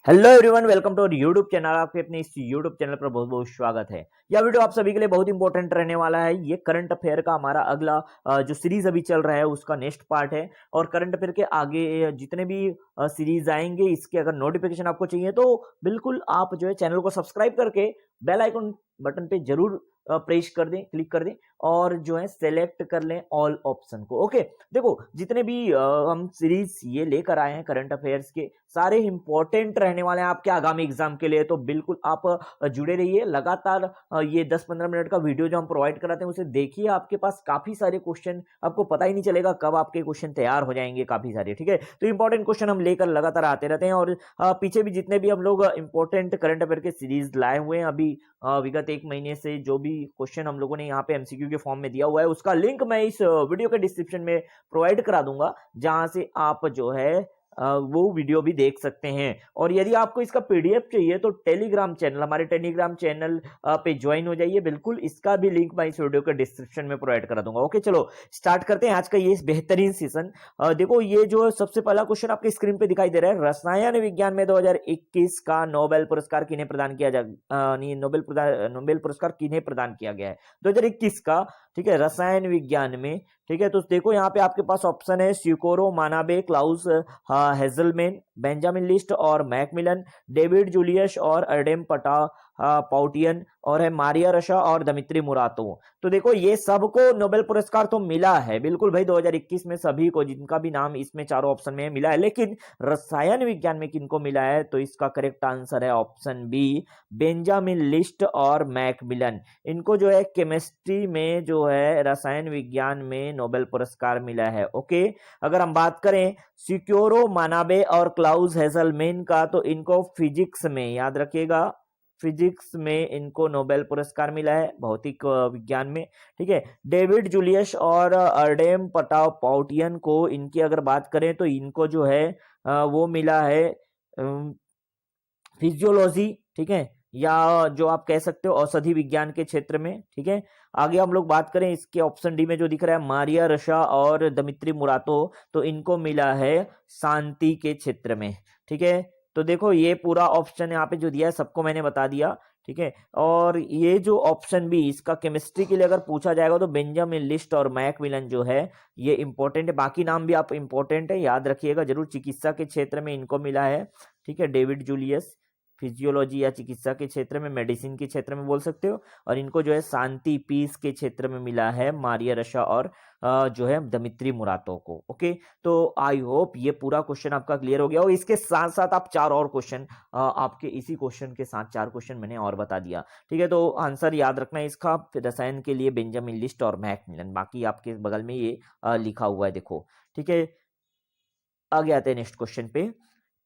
Hello everyone, welcome to YouTube channel. आपके अपने इस यूट्यूब चैनल पर बहुत बहुत स्वागत है। यह वीडियो आप सभी के लिए बहुत इंपॉर्टेंट रहने वाला है। ये करंट अफेयर का हमारा अगला जो सीरीज अभी चल रहा है उसका नेक्स्ट पार्ट है। और करंट अफेयर के आगे जितने भी सीरीज आएंगे इसके अगर नोटिफिकेशन आपको चाहिए तो बिल्कुल आप जो है चैनल को सब्सक्राइब करके बेल आइकन बटन पे जरूर प्रेस कर दें, क्लिक कर दें और जो है सेलेक्ट कर लें ऑल ऑप्शन को। ओके, देखो जितने भी हम सीरीज ये लेकर आए हैं करंट अफेयर्स के सारे इंपॉर्टेंट रहने वाले हैं आपके आगामी एग्जाम के लिए। तो बिल्कुल आप जुड़े रहिए लगातार। ये 10-15 मिनट का वीडियो जो हम प्रोवाइड कराते हैं उसे देखिए। आपके पास काफी सारे क्वेश्चन, आपको पता ही नहीं चलेगा कब आपके क्वेश्चन तैयार हो जाएंगे काफी सारे। ठीक है, तो इंपॉर्टेंट क्वेश्चन हम लेकर लगातार आते रहते हैं। और पीछे भी जितने भी हम लोग इंपॉर्टेंट करंट अफेयर के सीरीज लाए हुए हैं अभी विगत एक महीने से, जो भी क्वेश्चन हम लोगों ने यहाँ पे एमसीक्यू के फॉर्म में दिया हुआ है उसका लिंक मैं इस वीडियो के डिस्क्रिप्शन में प्रोवाइड करा दूंगा, जहां से आप जो है वो वीडियो भी देख सकते हैं। और यदि आपको इसका पीडीएफ चाहिए तो टेलीग्राम चैनल, हमारे टेलीग्राम चैनल पे ज्वाइन हो जाइए। बिल्कुल इसका भी लिंक मैं इस वीडियो के डिस्क्रिप्शन में प्रोवाइड करा दूंगा। ओके, चलो स्टार्ट करते हैं आज का ये बेहतरीन सेशन। देखो ये जो सबसे पहला क्वेश्चन आपके स्क्रीन पे दिखाई दे रहा है, रसायन विज्ञान में 2021 का नोबेल पुरस्कार किन्हें प्रदान किया नोबेल पुरस्कार किन्हें प्रदान किया गया है 2021 का। ठीक है, रसायन विज्ञान में। ठीक है, तो देखो यहाँ पे आपके पास ऑप्शन है स्यूकोरो मानाबे, क्लाउस हेजलमैन, बेंजामिन लिस्ट और मैकमिलन, डेविड जूलियस और अर्डेम पाउटियन, और है मारिया रशा और दमित्री मुरातो। तो देखो ये सबको नोबेल पुरस्कार तो मिला है बिल्कुल भाई 2021 में, सभी को जिनका भी नाम इसमें चारों ऑप्शन में मिला है। लेकिन रसायन विज्ञान में किनको मिला है, तो इसका करेक्ट आंसर है ऑप्शन बी, बेंजामिन लिस्ट और मैकमिलन। इनको जो है केमिस्ट्री में जो है रसायन विज्ञान में नोबेल पुरस्कार मिला है। ओके, अगर हम बात करें सिक्योरो मानाबे और क्लाउस हेजलमैन का, तो इनको फिजिक्स में, याद रखिएगा, फिजिक्स में इनको नोबेल पुरस्कार मिला है, भौतिक विज्ञान में। ठीक है, डेविड जूलियस और अर्डेम पाउटियन को, इनकी अगर बात करें तो इनको जो है वो मिला है फिजियोलॉजी। ठीक है, या जो आप कह सकते हो औषधि विज्ञान के क्षेत्र में। ठीक है, आगे हम लोग बात करें इसके ऑप्शन डी में जो दिख रहा है मारिया रशा और दमित्री मुरातो, तो इनको मिला है शांति के क्षेत्र में। ठीक है, तो देखो ये पूरा ऑप्शन यहाँ पे जो दिया है सबको मैंने बता दिया। ठीक है, और ये जो ऑप्शन बी इसका केमिस्ट्री के लिए अगर पूछा जाएगा तो बेंजामिन लिस्ट और मैकमिलन जो है ये इंपॉर्टेंट है। बाकी नाम भी आप इंपॉर्टेंट है, याद रखिएगा जरूर। चिकित्सा के क्षेत्र में इनको मिला है। ठीक है, डेविड जूलियस फिजियोलॉजी या चिकित्सा के क्षेत्र में, मेडिसिन के क्षेत्र में बोल सकते हो। और इनको जो है शांति पीस के क्षेत्र में मिला है मारिया रशा और जो है दमित्री मुरातो को। ओके, तो आई होप ये पूरा क्वेश्चन आपका क्लियर हो गया। और इसके साथ साथ आप चार और क्वेश्चन, आपके इसी क्वेश्चन के साथ चार क्वेश्चन मैंने और बता दिया। ठीक है, तो आंसर याद रखना है इसका, रसायन के लिए बेंजामिन लिस्ट और मैकमिलन, बाकी आपके बगल में ये लिखा हुआ है देखो। ठीक है, आगे आते हैं नेक्स्ट क्वेश्चन पे।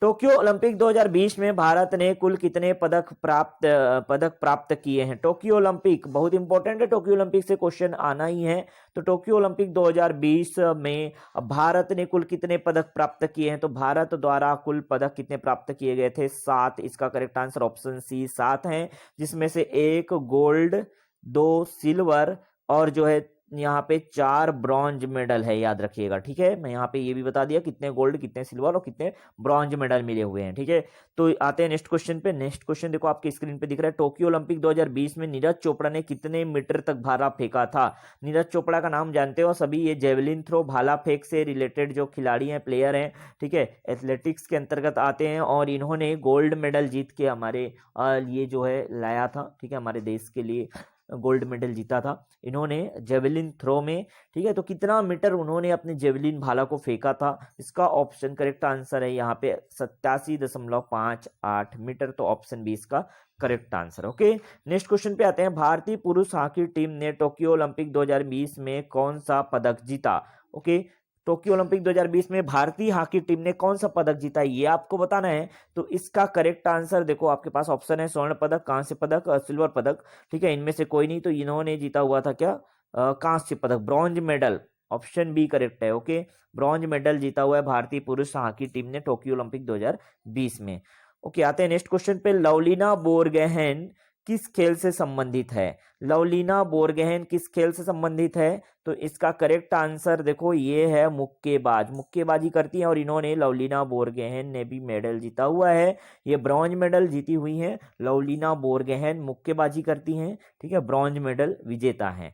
टोक्यो ओलंपिक 2020 में भारत ने कुल कितने पदक प्राप्त किए हैं? टोक्यो ओलंपिक बहुत इंपॉर्टेंट है, टोक्यो ओलंपिक से क्वेश्चन आना ही है। तो टोक्यो ओलंपिक 2020 में भारत ने कुल कितने पदक प्राप्त किए हैं? तो भारत द्वारा कुल पदक कितने प्राप्त किए गए थे? 7। इसका करेक्ट आंसर ऑप्शन सी 7 है, जिसमें से 1 गोल्ड, 2 सिल्वर और जो है यहाँ पे 4 ब्रॉन्ज मेडल है, याद रखिएगा। ठीक है, मैं यहाँ पे ये भी बता दिया कितने गोल्ड, कितने सिल्वर और कितने ब्रॉन्ज मेडल मिले हुए हैं। ठीक है, तो आते हैं नेक्स्ट क्वेश्चन पे। नेक्स्ट क्वेश्चन देखो आपके स्क्रीन पे दिख रहा है, टोक्यो ओलंपिक 2020 में नीरज चोपड़ा ने कितने मीटर तक भाला फेंका था? नीरज चोपड़ा का नाम जानते हो सभी, ये जेवलिन थ्रो, भाला फेंक से रिलेटेड जो खिलाड़ी हैं, प्लेयर हैं। ठीक है, एथलेटिक्स के अंतर्गत आते हैं और इन्होंने गोल्ड मेडल जीत के हमारे लिए जो है लाया था। ठीक है, हमारे देश के लिए गोल्ड मेडल जीता था इन्होंने जेवलिन थ्रो में। ठीक है, तो कितना मीटर उन्होंने अपने जेवलिन भाला को फेंका था? इसका ऑप्शन करेक्ट आंसर है यहाँ पे 87.58 मीटर, तो ऑप्शन बी इसका correct answer. Okay, next question पे आते हैं। भारतीय पुरुष हॉकी टीम ने टोक्यो ओलंपिक 2020 में कौन सा पदक जीता? ओके, टोक्यो ओलंपिक 2020 में भारतीय हॉकी टीम ने कौन सा पदक जीता ये आपको बताना है। तो इसका करेक्ट आंसर देखो आपके पास ऑप्शन है स्वर्ण पदक, कांस्य पदक और सिल्वर पदक। ठीक है, इनमें से कोई नहीं, तो इन्होंने जीता हुआ था क्या? कांस्य पदक, bronze medal. Option B correct है। ओके, ब्रॉन्ज मेडल जीता हुआ है भारतीय पुरुष हॉकी टीम ने टोक्यो ओलंपिक 2020 में। ओके, आते हैं नेक्स्ट क्वेश्चन पे। लवलीना बोरगोहेन किस खेल से संबंधित है? लवलीना बोरगोहेन किस खेल से संबंधित है? तो इसका करेक्ट आंसर देखो ये है मुक्केबाज, मुक्केबाजी करती है और इन्होंने लवलीना बोरगोहेन ने भी मेडल जीता हुआ है। ये ब्रॉन्ज मेडल जीती हुई हैं लवलीना बोरगोहेन, मुक्केबाजी करती हैं, ठीक है, ब्रॉन्ज मेडल विजेता हैं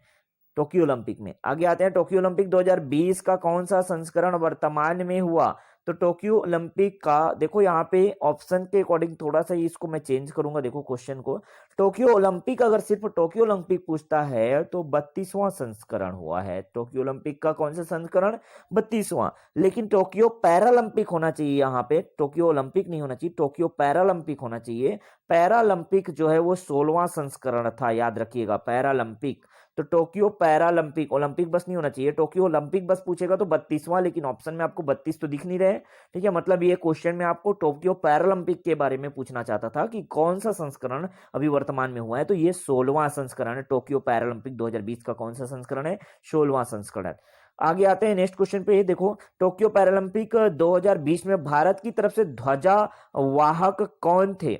टोक्यो ओलंपिक में। आगे आते हैं, टोक्यो ओलंपिक 2020 का कौन सा संस्करण वर्तमान में हुआ? तो टोक्यो ओलंपिक का देखो यहाँ पे ऑप्शन के अकॉर्डिंग थोड़ा सा इसको मैं चेंज करूंगा। देखो क्वेश्चन को, टोक्यो ओलंपिक अगर सिर्फ टोक्यो ओलंपिक पूछता है तो 32वां संस्करण हुआ है। टोक्यो ओलंपिक का कौन सा संस्करण? 32वां। लेकिन टोक्यो पैरालंपिक होना चाहिए, यहाँ पे टोक्यो ओलंपिक नहीं होना चाहिए, टोक्यो पैरालंपिक होना चाहिए। पैरालंपिक जो है वो 16वां संस्करण था, याद रखिएगा, पैरालंपिक। तो टोक्यो पैरालंपिक, ओलंपिक बस नहीं होना चाहिए, टोक्यो ओलंपिक बस पूछेगा तो 32वां, लेकिन ऑप्शन में आपको 32 तो दिख नहीं रहे, ठीक है। मतलब ये क्वेश्चन में आपको टोक्यो पैरालंपिक के बारे में पूछना चाहता था कि कौन सा संस्करण अभी वर्तमान में हुआ है, तो ये 16वां संस्करण है। टोक्यो पैरालंपिक 2020 का कौन सा संस्करण है? 16वां संस्करण। आगे आते हैं नेक्स्ट क्वेश्चन पे। देखो, टोक्यो पैरालंपिक 2020 में भारत की तरफ से ध्वजा वाहक कौन थे?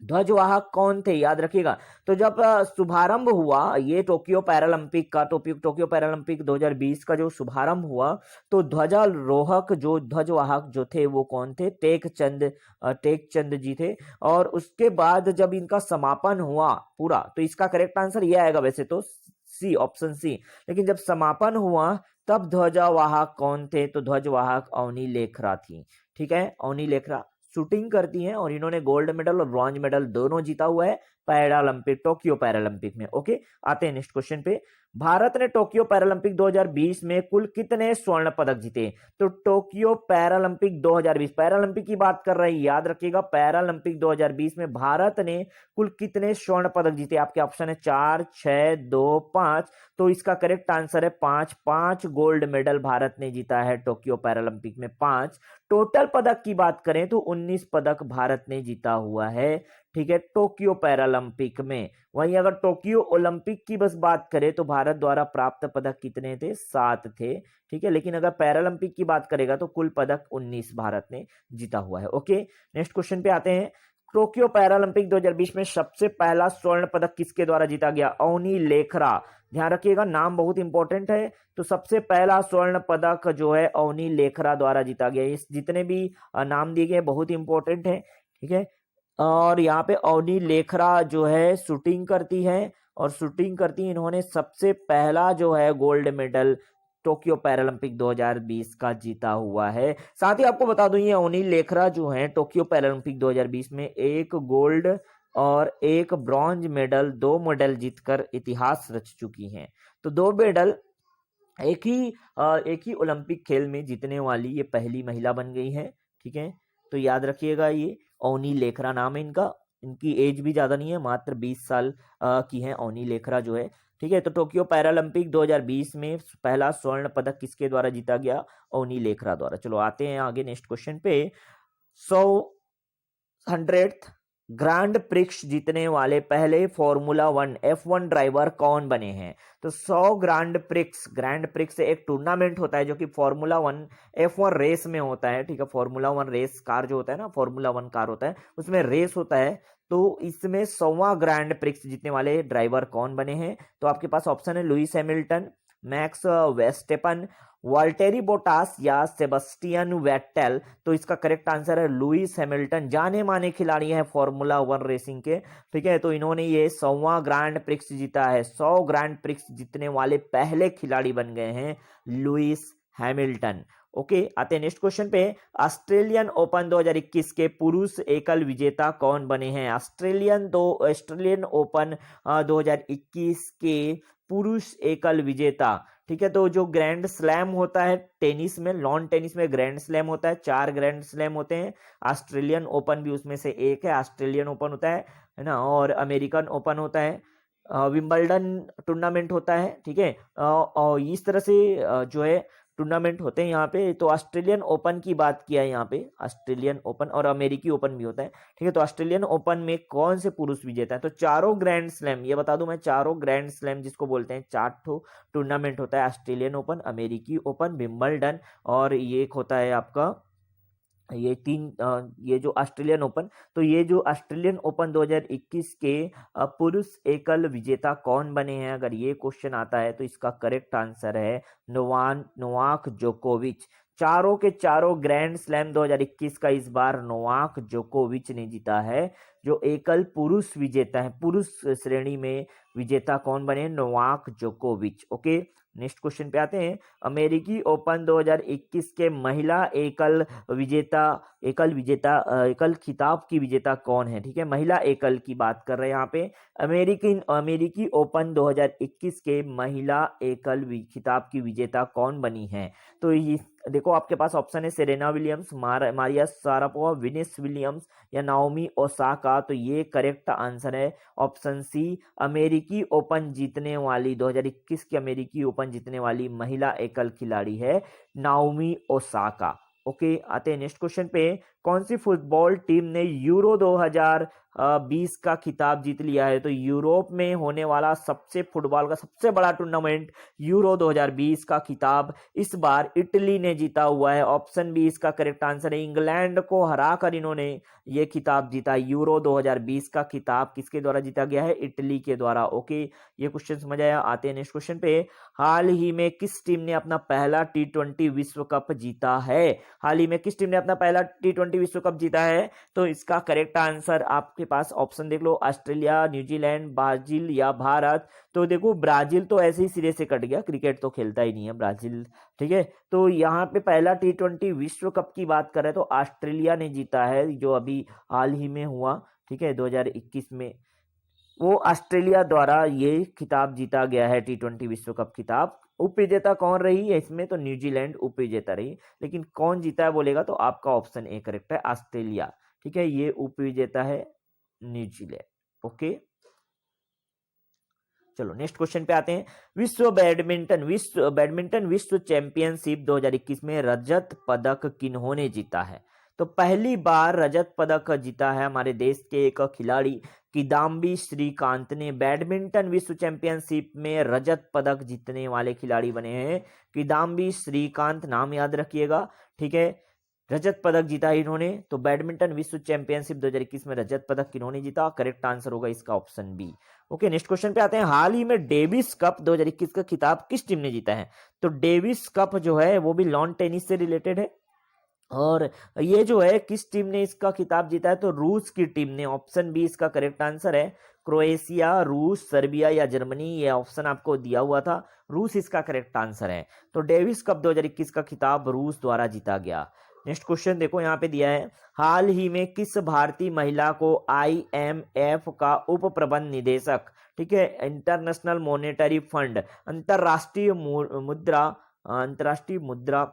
ध्वजवाहक कौन थे, याद रखिएगा। तो जब शुभारंभ हुआ ये टोक्यो पैरालंपिक का, टोक्यो पैरालंपिक 2020 का जो शुभारंभ हुआ, तो ध्वजारोहक जो ध्वजवाहक जो थे वो कौन थे? टेकचंद जी थे। और उसके बाद जब इनका समापन हुआ पूरा, तो इसका करेक्ट आंसर ये आएगा वैसे तो सी, ऑप्शन सी। लेकिन जब समापन हुआ तब ध्वजवाहक कौन थे? तो ध्वजवाहक अवनी लेखरा थी, ठीक है। अवनी लेखरा शूटिंग करती हैं और इन्होंने गोल्ड मेडल और ब्रॉन्ज मेडल दोनों जीता हुआ है पैरालंपिक, टोक्यो पैरालंपिक में। ओके, आते हैं नेक्स्ट क्वेश्चन पे। भारत ने टोक्यो पैरालंपिक 2020 में कुल कितने स्वर्ण पदक जीते? तो टोक्यो पैरालंपिक 2020, पैरालंपिक की बात कर रहे हैं, याद रखिएगा, पैरालंपिक 2020 में भारत ने कुल कितने स्वर्ण पदक जीते? आपके ऑप्शन है 4, 6, 2, 5। तो इसका करेक्ट आंसर है 5। 5 गोल्ड मेडल भारत ने जीता है टोक्यो पैरालंपिक में, 5। टोटल पदक की बात करें तो 19 पदक भारत ने जीता हुआ है, ठीक है, टोक्यो पैरालंपिक में। वहीं अगर टोक्यो ओलंपिक की बस बात करें तो भारत द्वारा प्राप्त पदक कितने थे? 7 थे, ठीक है। लेकिन अगर पैरालंपिक की बात करेगा तो कुल पदक 19 भारत ने जीता हुआ है। ओके, नेक्स्ट क्वेश्चन पे आते हैं। टोक्यो पैरालंपिक 2020 में सबसे पहला स्वर्ण पदक किसके द्वारा जीता गया? अवनी लेखरा, ध्यान रखिएगा, नाम बहुत इंपॉर्टेंट है। तो सबसे पहला स्वर्ण पदक जो है अवनी लेखरा द्वारा जीता गया। इस जितने भी नाम दिए गए बहुत इंपॉर्टेंट है, ठीक है। और यहाँ पे अवनी लेखरा जो है शूटिंग करती है, और शूटिंग करती इन्होंने सबसे पहला जो है गोल्ड मेडल टोक्यो पैरालंपिक 2020 का जीता हुआ है। साथ ही आपको बता दूं ये अवनी लेखरा जो है टोक्यो पैरालंपिक 2020 में एक गोल्ड और एक ब्रॉन्ज मेडल, 2 मेडल जीतकर इतिहास रच चुकी हैं। तो 2 मेडल एक ही ओलंपिक खेल में जीतने वाली ये पहली महिला बन गई है, ठीक है। तो याद रखिएगा, ये अवनी लेखरा नाम है इनका। इनकी एज भी ज्यादा नहीं है, मात्र 20 साल की है अवनी लेखरा जो है, ठीक है। तो टोक्यो पैरालंपिक 2020 में पहला स्वर्ण पदक किसके द्वारा जीता गया? अवनी लेखरा द्वारा। चलो आते हैं आगे नेक्स्ट क्वेश्चन पे। 100th ग्रैंड प्रिक्स जीतने वाले पहले फॉर्मूला 1 F1 ड्राइवर कौन बने हैं? तो 100 ग्रैंड प्रिक्स एक टूर्नामेंट होता है जो कि फॉर्मूला 1 F1 रेस में होता है, ठीक है। फॉर्मूला 1 रेस कार जो होता है ना, फॉर्मूला 1 कार होता है, उसमें रेस होता है। तो इसमें 100वां ग्रैंड प्रिक्स जीतने वाले ड्राइवर कौन बने हैं? तो आपके पास ऑप्शन है Lewis Hamilton, max Verstappen, Valtteri Bottas या सेबस्टियन वेटेल। तो इसका करेक्ट आंसर है लुइस हैमिल्टन, जाने माने खिलाड़ी हैं फॉर्मूला 1 रेसिंग के, ठीक है। तो इन्होंने ये 100वां ग्रैंड प्रिक्स जीता है। 100 ग्रैंड प्रिक्स जीतने वाले पहले खिलाड़ी बन गए हैं लुइस हैमिल्टन। ओके, आते हैं नेक्स्ट क्वेश्चन पे। ऑस्ट्रेलियन ओपन 2021 के पुरुष एकल विजेता कौन बने हैं? ऑस्ट्रेलियन ओपन 2021 के पुरुष एकल विजेता, ठीक है। तो जो ग्रैंड स्लैम होता है टेनिस में, लॉन टेनिस में ग्रैंड स्लैम होता है, 4 ग्रैंड स्लैम होते हैं, ऑस्ट्रेलियन ओपन भी उसमें से एक है। ऑस्ट्रेलियन ओपन होता है ना, और अमेरिकन ओपन होता है, विंबलडन टूर्नामेंट होता है, ठीक है। और इस तरह से जो है टूर्नामेंट होते हैं यहाँ पे। तो ऑस्ट्रेलियन ओपन की बात किया है यहाँ पे, ऑस्ट्रेलियन ओपन, और अमेरिकी ओपन भी होता है, ठीक है। तो ऑस्ट्रेलियन ओपन में कौन से पुरुष विजेता है? तो चारों ग्रैंड स्लैम, ये बता दूं मैं, चारों ग्रैंड स्लैम जिसको बोलते हैं, 4 टूर्नामेंट होता है, ऑस्ट्रेलियन ओपन, अमेरिकी ओपन, विंबलडन, और ये एक होता है आपका ये जो ऑस्ट्रेलियन ओपन, तो ये जो ऑस्ट्रेलियन ओपन 2021 के पुरुष एकल विजेता कौन बने हैं, अगर ये क्वेश्चन आता है तो इसका करेक्ट आंसर है नोवाक जोकोविच। चारों के चारों ग्रैंड स्लैम 2021 का इस बार नोवाक जोकोविच ने जीता है। जो एकल पुरुष विजेता है, पुरुष श्रेणी में विजेता कौन बने, नोवाक जोकोविच। ओके, नेक्स्ट क्वेश्चन पे आते हैं। अमेरिकी ओपन 2021 के महिला एकल खिताब की विजेता कौन है, ठीक है, महिला एकल की बात कर रहे हैं यहाँ पे। अमेरिकी ओपन 2021 के महिला एकल खिताब की विजेता कौन बनी है, तो ये देखो आपके पास ऑप्शन है Serena Williams, Maria Sharapova, Venus Williams या नाओमी ओसाका। तो ये करेक्ट आंसर है ऑप्शन सी, अमेरिकी ओपन जीतने वाली 2021 की अमेरिकी ओपन जीतने वाली महिला एकल खिलाड़ी है नाओमी ओसाका। ओके, आते हैं नेक्स्ट क्वेश्चन पे। कौन सी फुटबॉल टीम ने यूरो 2020 का खिताब जीत लिया है, तो यूरोप में होने वाला फुटबॉल का सबसे बड़ा टूर्नामेंट यूरो 2020 का खिताब इस बार इटली ने जीता हुआ है। ऑप्शन बी इसका करेक्ट आंसर है। इंग्लैंड को हराकर इन्होंने ये खिताब जीता। यूरो 2020 का खिताब किसके द्वारा जीता गया है, इटली के द्वारा। ओके, ये क्वेश्चन समझ आया। आते हैं नेक्स्ट क्वेश्चन पे। हाल ही में किस टीम ने अपना पहला T20 विश्व कप जीता है, हाल ही में किस टीम ने अपना पहला T20 विश्व कप जीता है, तो इसका करेक्ट आंसर आपके पास ऑप्शन देख लो, ऑस्ट्रेलिया, न्यूजीलैंड, ब्राजील या भारत। तो देखो ब्राजील तो ऐसे ही सिरे से कट गया, क्रिकेट तो खेलता ही नहीं है ब्राजील, ठीक है। तो यहाँ पे पहला T20 विश्व कप की बात करें तो ऑस्ट्रेलिया ने जीता है, जो अभी हाल ही में हुआ, ठीक है, 2021 में वो ऑस्ट्रेलिया द्वारा ये खिताब जीता गया है T20 विश्व कप खिताब। उप विजेता कौन रही है इसमें, तो न्यूजीलैंड उप विजेता रही, लेकिन कौन जीता है बोलेगा तो आपका ऑप्शन ए करेक्ट है, ऑस्ट्रेलिया, ठीक है, ये उप विजेता है न्यूजीलैंड। ओके, चलो नेक्स्ट क्वेश्चन पे आते हैं। बैडमिंटन विश्व चैंपियनशिप 2021 में रजत पदक किन्होंने जीता है, तो पहली बार रजत पदक जीता है हमारे देश के एक खिलाड़ी किदाम्बी श्रीकांत ने। बैडमिंटन विश्व चैंपियनशिप में रजत पदक जीतने वाले खिलाड़ी बने हैं किदाम्बी श्रीकांत, नाम याद रखिएगा, ठीक है, रजत पदक जीता इन्होंने। तो बैडमिंटन विश्व चैंपियनशिप 2021 में रजत पदक किन्होंने जीता, करेक्ट आंसर होगा इसका option B. Okay, next question पे आते हैं। हाल ही में डेविस कप 2021 का खिताब किस टीम ने जीता है, तो डेविस कप जो है वो भी लॉन टेनिस से रिलेटेड है, और ये जो है किस टीम ने इसका खिताब जीता है, तो रूस की टीम ने। ऑप्शन बी इसका करेक्ट आंसर है। क्रोएशिया, रूस, सर्बिया या जर्मनी, ये ऑप्शन आपको दिया हुआ था, रूस इसका करेक्ट आंसर है। तो डेविस कप 2021 का खिताब रूस द्वारा जीता गया। नेक्स्ट क्वेश्चन देखो यहाँ पे दिया है। हाल ही में किस भारतीय महिला को IMF का उप प्रबंध निदेशक, ठीक है, इंटरनेशनल मॉनेटरी फंड, अंतरराष्ट्रीय मुद्रा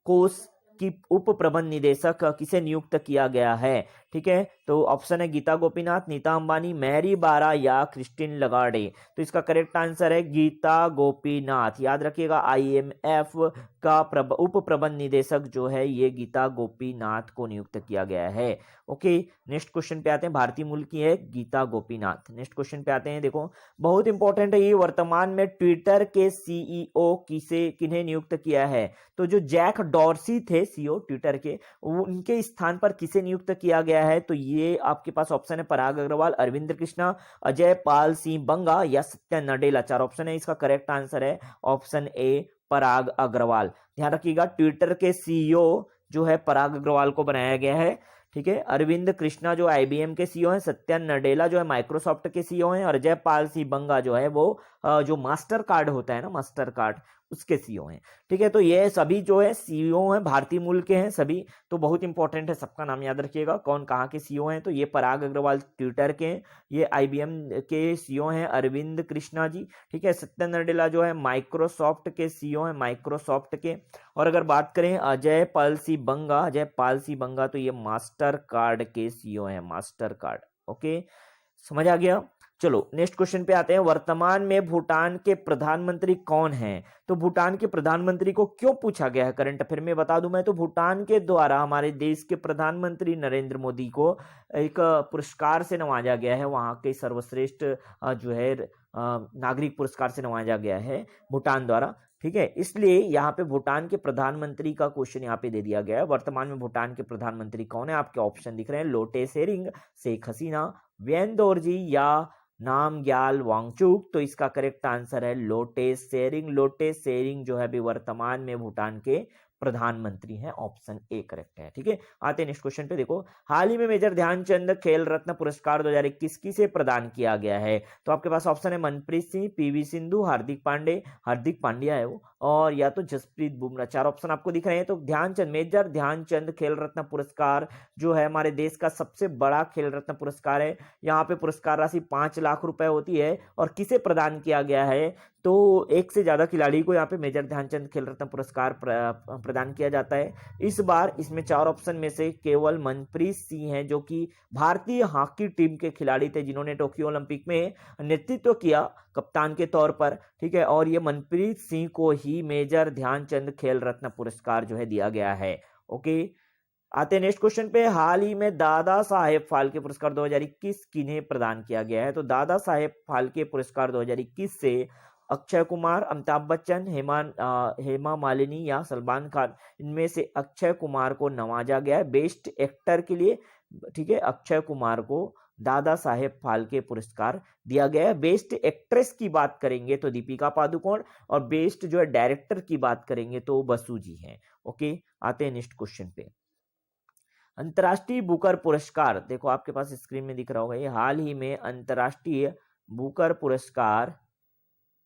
कोष की उप प्रबंध निदेशक किसे नियुक्त किया गया है, ठीक है, तो ऑप्शन है गीता गोपीनाथ, नीता अंबानी, मैरी बारा या क्रिस्टिन लगार्डे। तो इसका करेक्ट आंसर है गीता गोपीनाथ, याद रखिएगा, IMF का उप प्रबंध निदेशक जो है ये गीता गोपीनाथ को नियुक्त किया गया है। ओके, नेक्स्ट क्वेश्चन पे आते हैं। भारतीय मूल की है गीता गोपीनाथ। नेक्स्ट क्वेश्चन पे आते हैं, देखो बहुत इंपॉर्टेंट है ये। वर्तमान में ट्विटर के CEO किन्हें नियुक्त किया है, तो जो जैक डॉर्सी थे CEO ट्विटर के, उनके स्थान पर किसे नियुक्त किया गया है, तो ये आपके पास ऑप्शन है पराग अग्रवाल, अरविंद कृष्णा, अजय पाल सिंह बंगा या सत्या नडेला। चार ऑप्शन है, इसका करेक्ट आंसर है ऑप्शन ए पराग अग्रवाल। ध्यान रखिएगा, ट्विटर के CEO जो है पराग अग्रवाल को बनाया गया है, ठीक है। अरविंद कृष्णा जो IBM के CEO हैं, सत्या नडेला जो है माइक्रोसॉफ्ट के CEO हैं, और अजय पाल सिंह बंगा जो है वो जो मास्टर कार्ड होता है ना, मास्टर कार्ड, उसके CEO हैं, ठीक है। तो ये सभी जो है CEO हैं भारतीय मूल के हैं सभी, तो बहुत इंपॉर्टेंट है, सबका नाम याद रखिएगा कौन कहाँ के CEO हैं। तो ये पराग अग्रवाल ट्विटर के हैं, ये IBM के CEO हैं अरविंद कृष्णा जी, ठीक है। सत्या नडेला जो है माइक्रोसॉफ्ट के CEO हैं, माइक्रोसॉफ्ट के। और अगर बात करें अजय पाल सिंह बंगा, तो ये मास्टर कार्ड के CEO हैं, मास्टर कार्ड। ओके, समझ आ गया। चलो नेक्स्ट क्वेश्चन पे आते हैं। वर्तमान में भूटान के प्रधानमंत्री कौन हैं, तो भूटान के प्रधानमंत्री को क्यों पूछा गया है करंट अफेयर में बता दूं मैं, तो भूटान के द्वारा हमारे देश के प्रधानमंत्री नरेंद्र मोदी को एक पुरस्कार से नवाजा गया है, वहां के सर्वश्रेष्ठ जो है नागरिक पुरस्कार से नवाजा गया है भूटान द्वारा। ठीक है, इसलिए यहाँ पे भूटान के प्रधानमंत्री का क्वेश्चन यहाँ पे दे दिया गया है। वर्तमान में भूटान के प्रधानमंत्री कौन है? आपके ऑप्शन दिख रहे हैं, लोटे सेरिंग, शेख हसीना, वेन दोरजी या नामग्याल वांगचुक। तो इसका करेक्ट आंसर है लोटे सेरिंग। लोटे सेरिंग जो है अभी वर्तमान में भूटान के प्रधानमंत्री हैं। ऑप्शन ए करेक्ट है। ठीक है, आते हैं नेक्स्ट क्वेश्चन पे। देखो, हाल ही में मेजर ध्यानचंद खेल रत्न पुरस्कार 2021 किसे प्रदान किया गया है? तो आपके पास ऑप्शन है मनप्रीत सिंह, पीवी सिंधु, हार्दिक पांडे, हार्दिक पांड्या है वो, और या तो जसप्रीत बुमराह। चार ऑप्शन आपको दिख रहे हैं। तो ध्यानचंद, मेजर ध्यानचंद खेल रत्न पुरस्कार जो है हमारे देश का सबसे बड़ा खेल रत्न पुरस्कार है। यहाँ पे पुरस्कार राशि 5 लाख रुपए होती है। और किसे प्रदान किया गया है? तो एक से ज्यादा खिलाड़ी को यहाँ पे मेजर ध्यानचंद खेल रत्न पुरस्कार प्रदान किया जाता है। इस बार इसमें चार ऑप्शन में से केवल मनप्रीत सिंह हैं, जो कि भारतीय हॉकी टीम के खिलाड़ी थे, जिन्होंने टोक्यो ओलंपिक में नेतृत्व किया कप्तान के तौर पर। ठीक है, और ये मनप्रीत सिंह को ही मेजर ध्यानचंद खेल रत्न पुरस्कार जो है दिया गया है। ओके, आते हैं नेक्स्ट क्वेश्चन पे। हाल ही में दादा साहेब फाल्के पुरस्कार 2021 किन्हें प्रदान किया गया है? तो दादा साहेब फाल्के पुरस्कार 2021 से अक्षय कुमार, अमिताभ बच्चन, हेमा मालिनी या सलमान खान, इनमें से अक्षय कुमार को नवाजा गया है बेस्ट एक्टर के लिए। ठीक है, अक्षय कुमार को दादा साहेब फाल्के पुरस्कार दिया गया है। बेस्ट एक्ट्रेस की बात करेंगे तो दीपिका पादुकोण, और बेस्ट जो है डायरेक्टर की बात करेंगे तो बसु जी हैं। ओके, आते हैं नेक्स्ट क्वेश्चन पे। अंतर्राष्ट्रीय बुकर पुरस्कार, देखो आपके पास स्क्रीन में दिख रहा होगा, ये हाल ही में अंतर्राष्ट्रीय बुकर पुरस्कार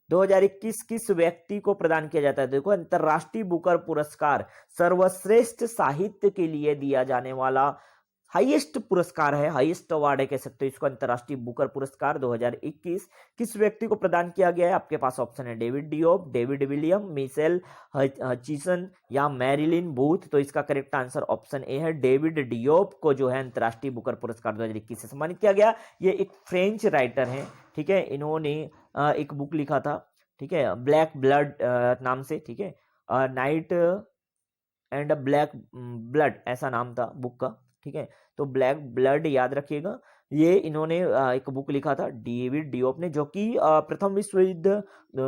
2021 किस व्यक्ति को प्रदान किया जाता है? देखो, अंतर्राष्ट्रीय बुकर पुरस्कार सर्वश्रेष्ठ साहित्य के लिए दिया जाने वाला हाईएस्ट पुरस्कार है, हाईएस्ट अवार्ड है कह सकते हो इसको। अंतर्राष्ट्रीय बुकर पुरस्कार 2021 किस व्यक्ति को प्रदान किया गया है? आपके पास ऑप्शन है David Diop, David William, Michelle Hutchison या मैरिलिन बूथ। तो इसका करेक्ट आंसर ऑप्शन ए है, डेविड डियोप को जो है अंतर्राष्ट्रीय बुकर पुरस्कार 2021 से सम्मानित किया गया। ये एक फ्रेंच राइटर हैं। ठीक है, इन्होंने एक बुक लिखा था, ठीक है, ब्लैक ब्लड नाम से। ठीक है, नाइट एंड ब्लैक ब्लड ऐसा नाम था बुक का। ठीक है, तो ब्लैक ब्लड याद रखिएगा। ये इन्होंने एक बुक लिखा था डेविड डियोप ने, जो कि प्रथम विश्व युद्ध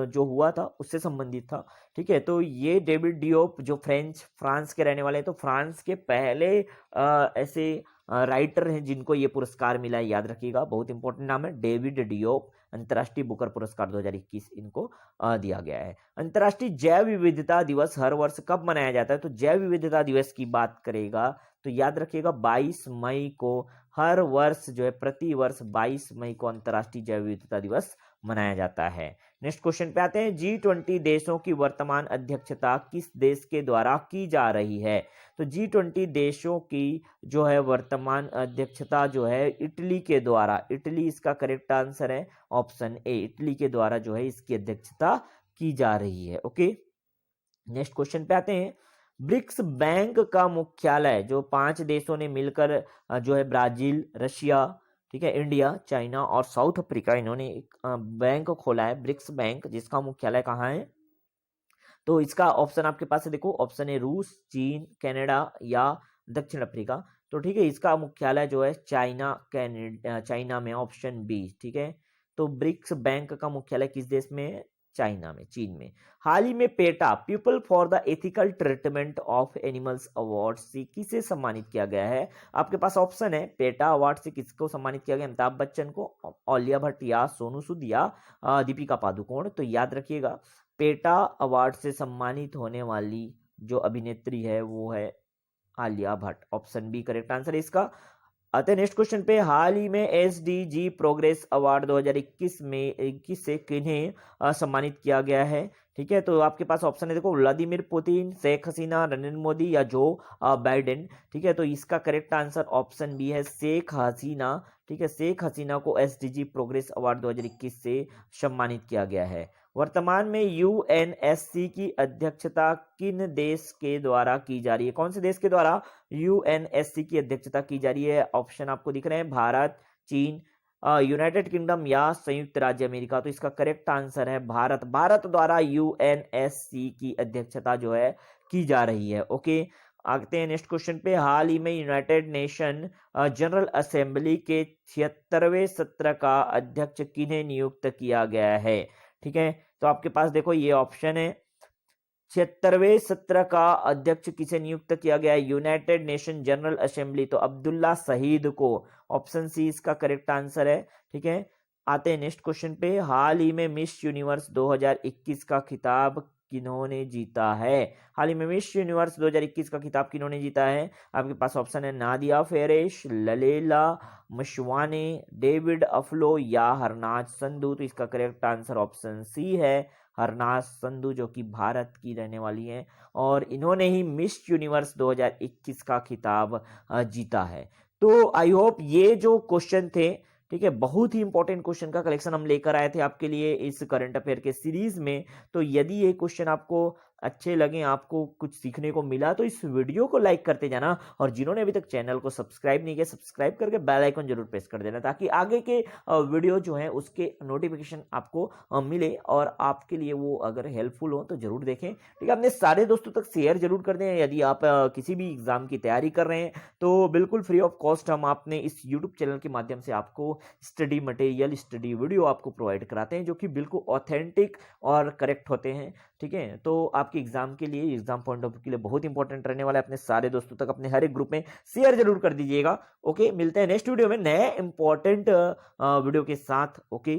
जो हुआ था उससे संबंधित था। ठीक है, तो ये डेविड डियोप जो फ्रांस के रहने वाले हैं, तो फ्रांस के पहले ऐसे राइटर हैं जिनको ये पुरस्कार मिला है, याद रखिएगा, बहुत इंपॉर्टेंट नाम है डेविड डियोप। अंतर्राष्ट्रीय बुकर पुरस्कार 2021 इनको दिया गया है। अंतर्राष्ट्रीय जैव विविधता दिवस हर वर्ष कब मनाया जाता है? तो जैव विविधता दिवस की बात करेगा तो याद रखिएगा 22 मई को हर वर्ष जो है, प्रति वर्ष 22 मई को अंतर्राष्ट्रीय जैव विविधता दिवस मनाया जाता है। नेक्स्ट क्वेश्चन पे आते हैं। G20 देशों की वर्तमान अध्यक्षता किस देश के द्वारा की जा रही है? तो G20 देशों की जो है वर्तमान अध्यक्षता जो है इटली के द्वारा, इटली इसका करेक्ट आंसर है, ऑप्शन ए, इटली के द्वारा जो है इसकी अध्यक्षता की जा रही है। ओके, नेक्स्ट क्वेश्चन पे आते हैं। ब्रिक्स बैंक का मुख्यालय जो 5 देशों ने मिलकर जो है ब्राजील, रशिया, ठीक है, इंडिया, चाइना और साउथ अफ्रीका, इन्होंने एक बैंक खोला है ब्रिक्स बैंक, जिसका मुख्यालय कहाँ है? तो इसका ऑप्शन आपके पास है, देखो ऑप्शन है रूस, चीन, कनाडा या दक्षिण अफ्रीका। तो ठीक है, इसका मुख्यालय जो है चाइना में, ऑप्शन बी। ठीक है, तो ब्रिक्स बैंक का मुख्यालय किस देश में है? चाइना में, चीन में। हाल ही में PETA people for the ethical treatment of animals award से किसे सम्मानित किया गया है? आपके पास ऑप्शन है, पेटा अवार्ड से किसको सम्मानित किया गया? अमिताभ बच्चन को, आलिया भट्ट या सोनू सूद या दीपिका पादुकोण। तो याद रखिएगा, पेटा अवार्ड से सम्मानित होने वाली जो अभिनेत्री है वो है Alia Bhatt. Option B correct answer है इसका। आते हैं नेक्स्ट क्वेश्चन पे। हाल ही में SDG प्रोग्रेस अवार्ड 2021 से किन्हें सम्मानित किया गया है? ठीक है, तो आपके पास ऑप्शन है, देखो व्लादिमीर पुतिन, शेख हसीना, नरेंद्र मोदी या जो बाइडेन। ठीक है, तो इसका करेक्ट आंसर ऑप्शन बी है, शेख हसीना। ठीक है, शेख हसीना को SDG प्रोग्रेस अवार्ड 2021 से सम्मानित किया गया है। वर्तमान में UNSC की अध्यक्षता किन देश के द्वारा की जा रही है? कौन से देश के द्वारा UNSC की अध्यक्षता की जा रही है? ऑप्शन आपको दिख रहे हैं, भारत, चीन, यूनाइटेड किंगडम या संयुक्त राज्य अमेरिका। तो इसका करेक्ट आंसर है भारत। भारत द्वारा UNSC की अध्यक्षता जो है की जा रही है। ओके, आते हैं नेक्स्ट क्वेश्चन पे। हाल ही में यूनाइटेड नेशन जनरल असेंबली के 76वें सत्र का अध्यक्ष किन्हें नियुक्त किया गया है? ठीक है, तो आपके पास देखो ये ऑप्शन है, 76वें सत्र का अध्यक्ष किसे नियुक्त किया गया है? यूनाइटेड नेशन जनरल असेंबली, तो अब्दुल्ला शहीद को, ऑप्शन सी इसका करेक्ट आंसर है। ठीक है, आते हैं नेक्स्ट क्वेश्चन पे। हाल ही में मिस यूनिवर्स 2021 का खिताब किन्होंने जीता है? हाल ही में मिस यूनिवर्स 2021 का खिताब किन्होंने जीता है? आपके पास ऑप्शन है नादिया फेरेश, ललेला मशवाने, डेविड अफलो या हरनाज संधू। तो इसका करेक्ट आंसर ऑप्शन सी है, हरनाज संधू, जो कि भारत की रहने वाली हैं और इन्होंने ही मिस यूनिवर्स 2021 का खिताब जीता है। तो आई होप ये जो क्वेश्चन थे, ठीक है, बहुत ही इंपॉर्टेंट क्वेश्चन का कलेक्शन हम लेकर आए थे आपके लिए इस करंट अफेयर के सीरीज में। तो यदि ये क्वेश्चन आपको अच्छे लगे, आपको कुछ सीखने को मिला, तो इस वीडियो को लाइक करते जाना और जिन्होंने अभी तक चैनल को सब्सक्राइब नहीं किया, सब्सक्राइब करके बेल आइकन जरूर प्रेस कर देना, ताकि आगे के वीडियो जो है उसके नोटिफिकेशन आपको मिले और आपके लिए वो अगर हेल्पफुल हो तो जरूर देखें। ठीक है, अपने सारे दोस्तों तक शेयर जरूर कर दें। यदि आप किसी भी एग्जाम की तैयारी कर रहे हैं तो बिल्कुल फ्री ऑफ कॉस्ट हम अपने इस यूट्यूब चैनल के माध्यम से आपको स्टडी मटेरियल, स्टडी वीडियो आपको प्रोवाइड कराते हैं, जो कि बिल्कुल ऑथेंटिक और करेक्ट होते हैं। ठीक है, तो आपके एग्जाम के लिए, एग्जाम पॉइंट ऑफ व्यू के लिए बहुत इंपॉर्टेंट रहने वाला है। अपने सारे दोस्तों तक, अपने हर एक ग्रुप में शेयर जरूर कर दीजिएगा। ओके, मिलते हैं नेक्स्ट वीडियो में नए इंपॉर्टेंट वीडियो के साथ। ओके।